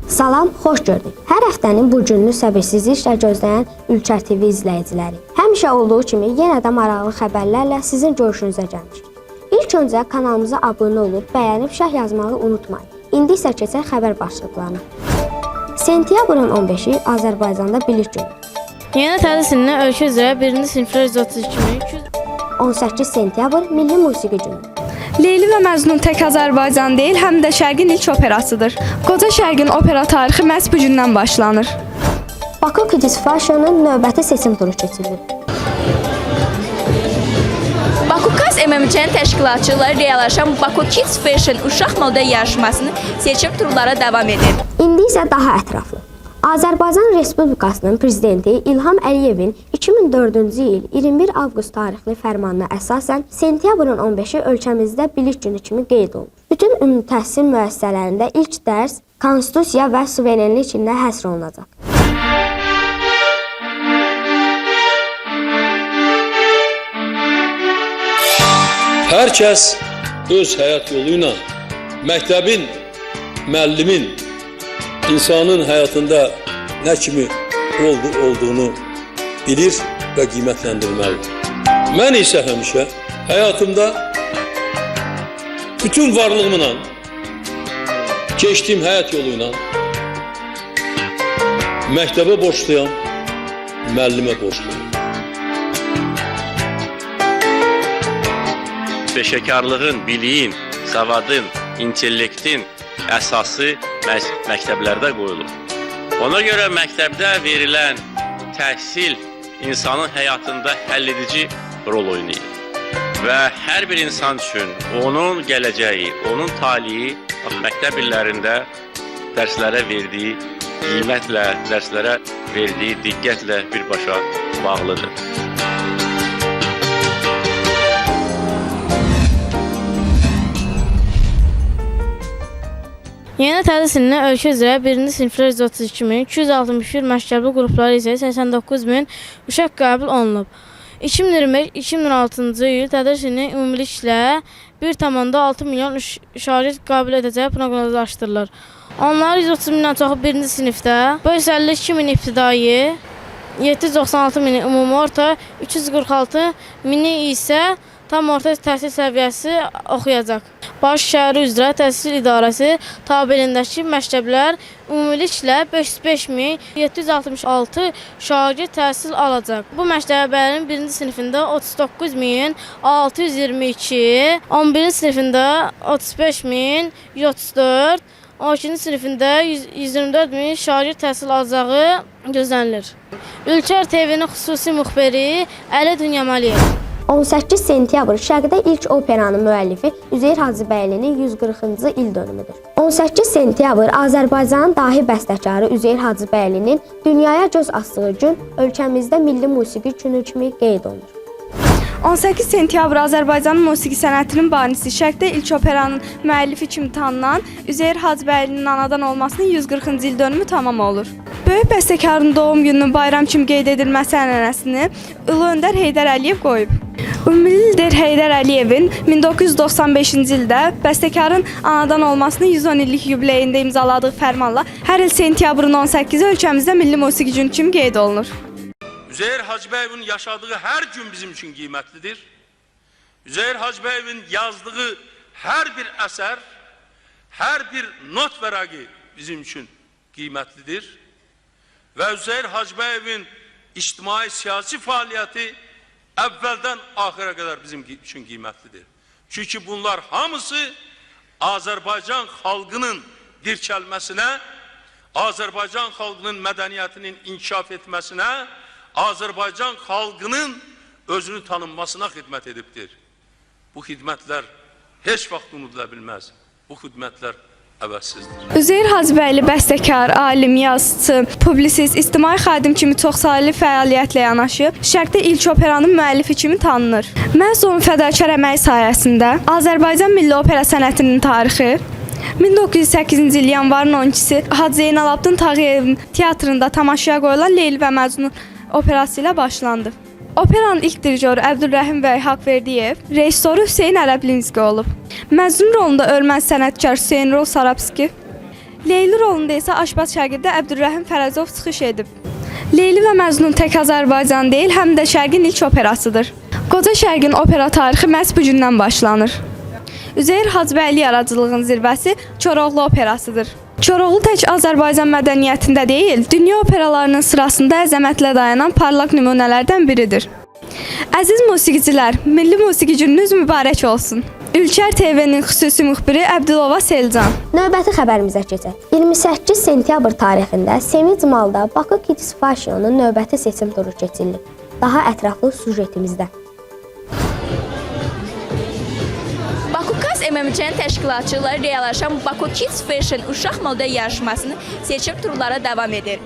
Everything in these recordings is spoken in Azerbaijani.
Salam, xoş gördük. Hər həftənin bu gününü səbirsizliklə gözləyən Ülkər TV izləyiciləri. Həmişə olduğu kimi yenə də maraqlı xəbərlərlə sizin görüşünüzə gəlmişik. İlk öncə kanalımıza abunə olub, bəyənib şərh yazmağı unutmayın. İndi isə keçək xəbər başlıqlarına. Sentyabrın 15-i Azərbaycanda bilik günü. Yeni tədris ilində ölkə üzrə 1-ci siniflər 132 18 sentyabr Milli Musiqi günü. Leyli və Məcnun tək Azərbaycan deyil, həm də Şərqin ilk operasıdır. Qoca Şərqin opera tarixi məhz bu gündən başlanır. Bakı Kids Fashion'un növbəti seçim turu keçirilir. Bakukaz MMC-nin təşkilatçıları reallaşan Baku Kids Fashion uşaq moda yarışmasının seçim turları davam edir. İndi isə daha ətraflı. Azərbaycan Respublikasının prezidenti İlham Əliyevin 2004-cü il 21 avqust tarixli fərmanına əsasən sentyabrın 15-i ölkəmizdə bilik günü kimi qeyd olunur. Bütün ümumi təhsil müəssisələrində ilk dərs konstitusiya və suverenlik ilə həsr olunacaq. Hər kəs öz həyat yolu ilə məktəbin, müəllimin, insanın həyatında nə kimi olduğunu bilir və qiymətləndirməlidir. Mən isə həmişə həyatımda bütün varlığımla, keçdiyim həyat yolu ilə məktəbə borçluyam, müəllimə borçluyam. Peşəkarlığın, biliyin, savadın, intellektin əsası məktəblərdə qoyulur. Ona görə məktəbdə verilən təhsil insanın həyatında həlledici rol oynayır. Və hər bir insan üçün onun gələcəyi, onun taliyi məktəb illərində dərslərə verdiyi qiymətlə, dərslərə verdiyi diqqətlə birbaşa bağlıdır. Yeni tədris ilində ölkə üzrə 1-ci siniflər 132.261 məktəbli qrupları isə 89.000 uşaq qəbul olunub. 2025-2026-cı il tədris ilinin ümumiliklə 1,6 milyon şagird qəbul edəcəyi proqnozlaşdırılır. Onların 130 mindən çoxu 1-ci sinifdə, 552 min ibtidai, 796 mini ümumi orta, 346 mini isə tam orta təhsil səviyyəsi oxuyacaq. Baş şəhəri üzrə təhsil idarəsi tabelindəki məktəblər ümumiliklə 505.766 şagird təhsil alacaq. Bu məktəblərin 1-ci sinifində 39.622, 11-ci sinifində 35.134, 12-ci sinifində 124.000 şagird təhsil alacağı gözlənilir. Ülkər TV-nin xüsusi müxbiri Əli Dünyamaliyev. 18 sentyabr Şərqdə ilk operanın müəllifi Üzeyir Hacıbəylinin 140-cı il dönümüdür. 18 sentyabr Azərbaycanın dahi bəstəkarı Üzeyir Hacıbəylinin dünyaya göz açdığı gün ölkəmizdə Milli Musiqi günü kimi qeyd olunur. 18 sentyabr Azərbaycanın musiqi sənətinin banisi, Şərqdə ilk operanın müəllifi kimi tanınan Üzeyir Hacıbəylinin anadan olmasının 140-cı il dönümü tamam olur. Böyük bəstəkarın doğum gününün bayram kimi qeyd edilməsi ənənəsini Ulu Öndər Heydər Əliyev qoyub. Ümumi lider Heydər Əliyevin 1995-ci ildə bəstəkarın anadan olmasının 110 illik yubileyində imzaladığı fərmanla hər il sentyabrın 18-i ölkəmizdə Milli Musiqi günü kimi qeyd olunur. Üzeyir Hacıbəyevin yaşadığı hər gün bizim üçün qiymətlidir. Üzeyir Hacıbəyevin yazdığı hər bir əsər, hər bir not vərəqi bizim üçün qiymətlidir. Və Üzeyir Hacıbəyevin ictimai-siyasi fəaliyyəti əvvəldən axıra qədər bizim üçün qiymətlidir. Çünki bunlar hamısı Azərbaycan xalqının dirçəlməsinə, Azərbaycan xalqının mədəniyyətinin inkişaf etməsinə, Azərbaycan xalqının özünü tanınmasına xidmət edibdir. Bu xidmətlər heç vaxt unudula bilməz. Bu xidmətlər əvəzsizdir. Üzeyir Hacıbəyli bəstəkar, alim, yazıçı, publisist, ictimai xadim kimi çoxsaylı fəaliyyətlə yanaşı, Şərqdə ilk operanın müəllifi kimi tanınır. Məhz onun fədakar əməyi sayəsində Azərbaycan milli opera sənətinin tarixi 1908-ci il yanvarın 12-si Hacı Zeynalabdin Tağıyevin teatrında tamaşaya qoyulan Leyli və Məcnun operası ilə başlandı. Operanın ilk dirijoru Əbdülrəhim bəy Haqverdiyev, rejissoru Hüseyn Ərəblinski olub. Məcnun rolunda Erməni sənətkar Hüseyn Rol Sarabski, Leyli rolunda isə aşpaz şagirdi Əbdülrəhim Fərəzov çıxış edib. Leyli və Məcnun tək Azərbaycan deyil, həm də Şərqin ilk operasıdır. Qoca Şərqin opera tarixi məhz bu gündən başlanır. Üzeyir Hacıbəyli yaradıcılığın zirvəsi Koroğlu operasıdır. Koroğlu tək Azərbaycan mədəniyyətində deyil, dünya operalarının sırasında əzəmətlə dayanan parlaq nümunələrdən biridir. Əziz musiqicilər, Milli Musiqi Gününüz mübarək olsun. Ülkər TV-nin xüsusi müxbiri Əbdülova Selcan. Növbəti xəbərimizə keçək. 28 sentyabr tarixində Sevinc Malda Bakı Kids Fashion'un növbəti seçim turu keçirilib. Daha ətraflı sujetimizdə. Bakukas MMC-nin təşkilatçıları reallaşan Baku Kids Fashion uşaq moda yarışmasının seçim turları davam edir.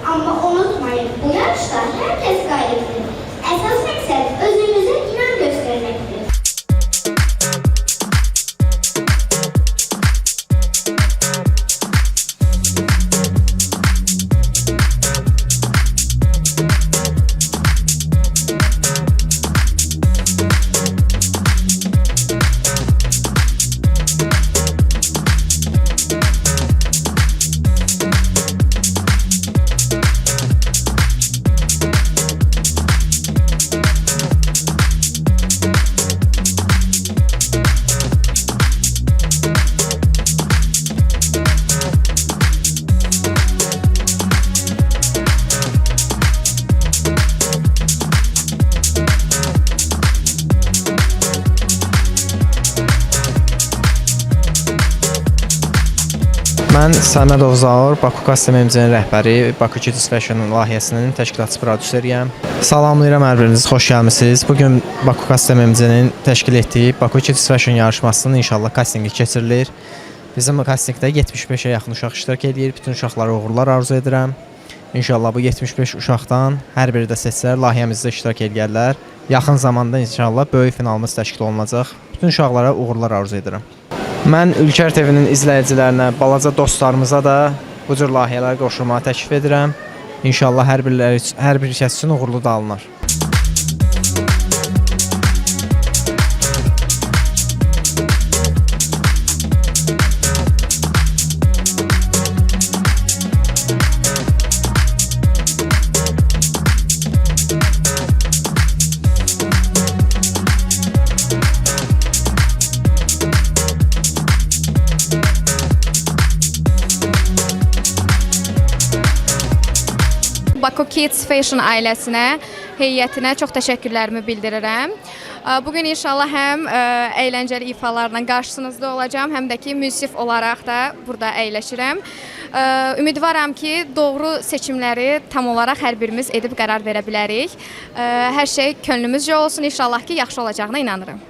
Amma unutmayın, bu yarışda herkes galiptir. Esas məqsəd özünüzə inan göstərməkdir. Mən Səmədov Zaur, Bakukas MMC-nin rəhbəri, Bakı Kids Fashion layihəsinin təşkilatçı prodüseriyəm. Salamlayıram hər birinizi, xoş gəlmisiniz. Bugün Bakukas MMC-nin təşkil etdiyi Bakı Kids Fashion yarışmasının inşallah kastingi keçirilir. Bizim kastingdə 75-ə yaxın uşaq iştirak edir. Bütün uşaqlara uğurlar arzu edirəm. İnşallah bu 75 uşaqdan hər biri də seçsələr, layihəmizdə iştirak edərlər. Yaxın zamanda inşallah böyük finalımız təşkil olunacaq. Bütün uşaqlara uğurlar arzu edirəm. Mən Ülkər TV-nin izləyicilərinə, balaca dostlarımıza da bu cür layihələrə qoşulmağı təklif edirəm. İnşallah hər bir kəs üçün uğurlu da alınır. Baku Kids Fashion ailəsinə, heyətinə çox təşəkkürlərimi bildirirəm. Bugün inşallah həm əyləncəli ifalarla qarşınızda olacağam, həm də ki, müsif olaraq da burada əyləşirəm. Ümidvaram ki, doğru seçimləri tam olaraq hər birimiz edib qərar verə bilərik. Hər şey könlümüzcə olsun, inşallah ki, yaxşı olacağına inanırım.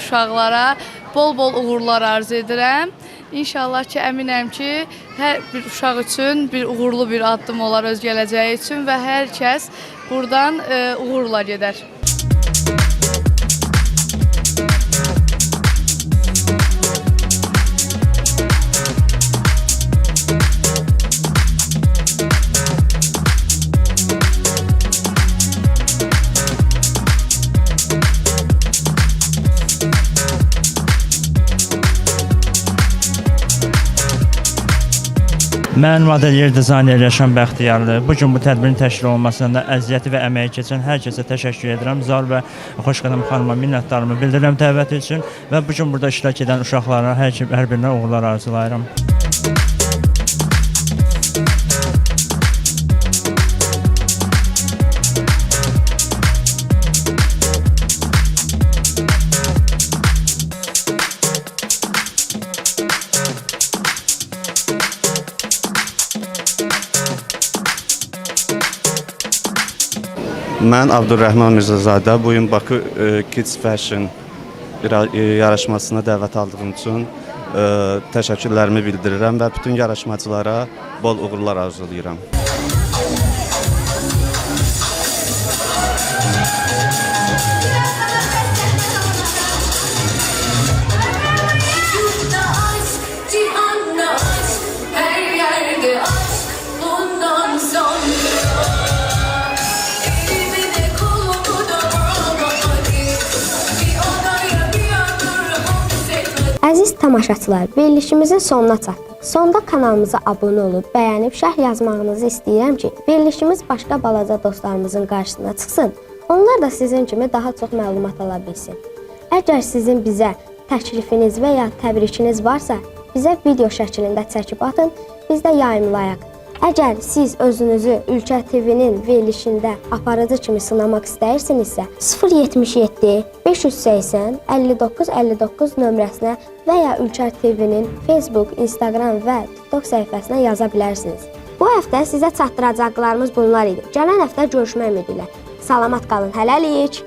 Uşaqlara bol-bol uğurlar arzu edirəm. İnşallah ki, əminəm ki, hər bir uşaq üçün bir uğurlu bir addım olar öz gələcəyi üçün və hər kəs buradan uğurla gedər. Mən modeliyer dizayner Rəşan Bəxtiyarlı. Bugün bu tədbirin təşkil olunmasında əziyyəti və əməyi keçən hər kəsə təşəkkür edirəm. Zar və Xoşqədəm xanıma minnətdarımı bildirirəm dəvəti üçün və bugün burada iştirak edən uşaqlara hər birinə uğurlar arzulayıram. Mən Abdurrahman Mirzazadə, bugün Bakı Kids Fashion yarışmasına dəvət aldığım üçün təşəkkürlərimi bildirirəm və bütün yarışmacılara bol uğurlar arzulayıram. Əziz tamaşaçılar, verilişimizin sonuna çatdıq. Sonda kanalımıza abunə olub, bəyənib şərh yazmağınızı istəyirəm ki, verilişimiz başqa balaca dostlarımızın qarşısına çıxsın. Onlar da sizin kimi daha çox məlumat ala bilsin. Əgər sizin bizə təklifiniz və ya təbrikiniz varsa, bizə video şəklində çəkib atın, biz də yayımlayaq. Əgər siz özünüzü Ülkə TV-nin verilişində aparıcı kimi sınamaq istəyirsinizsə, 077 580 59 59 nömrəsinə və ya Ülkə TV-nin Facebook, Instagram və TikTok səhifəsinə yaza bilərsiniz. Bu həftə sizə çatdıracaqlarımız bunlar idi. Gələn həftə görüşmək ümidi ilə. Salamat qalın, hələlik.